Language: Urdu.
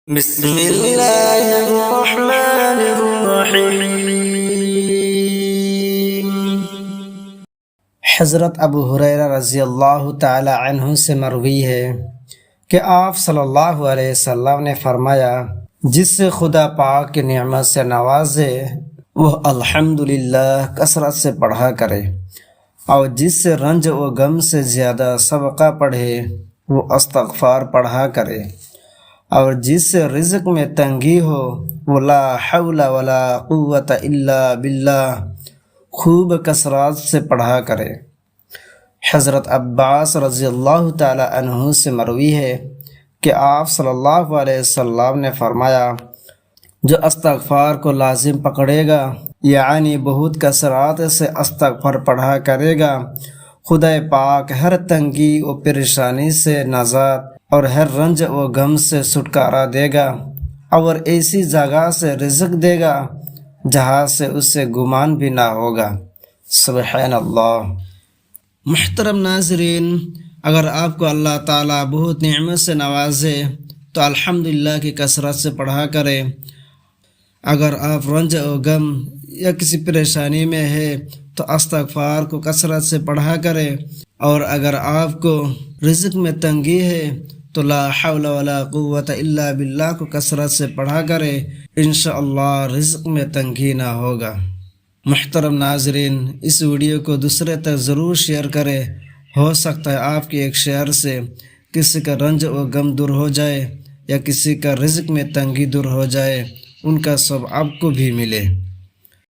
بسم اللہ الرحمن الرحیم۔ حضرت ابو ہریرہ رضی اللہ تعالی عنہ سے مروی ہے کہ آپ صلی اللہ علیہ وسلم نے فرمایا، جس سے خدا پاک کی نعمت سے نوازے وہ الحمدللہ کثرت سے پڑھا کرے، اور جس سے رنج و غم سے زیادہ سبقہ پڑھے وہ استغفار پڑھا کرے، اور جس سے رزق میں تنگی ہو وہ لا حول ولا قوت الا باللہ خوب کثرات سے پڑھا کرے۔ حضرت عباس رضی اللہ تعالی عنہ سے مروی ہے کہ آپ صلی اللہ علیہ وسلم نے فرمایا، جو استغفار کو لازم پکڑے گا یعنی بہت کثرات سے استغفار پڑھا کرے گا، خدا پاک ہر تنگی و پریشانی سے نجات اور ہر رنج و غم سے چھٹکارا دے گا، اور ایسی جگہ سے رزق دے گا جہاں سے اسے گمان بھی نہ ہوگا۔ سبحان اللہ۔ محترم ناظرین، اگر آپ کو اللہ تعالیٰ بہت نعمت سے نوازے تو الحمدللہ کی کثرت سے پڑھا کریں۔ اگر آپ رنج و غم یا کسی پریشانی میں ہے تو استغفار کو کثرت سے پڑھا کریں، اور اگر آپ کو رزق میں تنگی ہے تو لا حول ولا قوت الا باللہ کو کثرت سے پڑھا کرے، انشاءاللہ رزق میں تنگی نہ ہوگا۔ محترم ناظرین، اس ویڈیو کو دوسرے تک ضرور شیئر کریں، ہو سکتا ہے آپ کے ایک شیئر سے کسی کا رنج و غم دور ہو جائے یا کسی کا رزق میں تنگی دور ہو جائے، ان کا ثواب آپ کو بھی ملے۔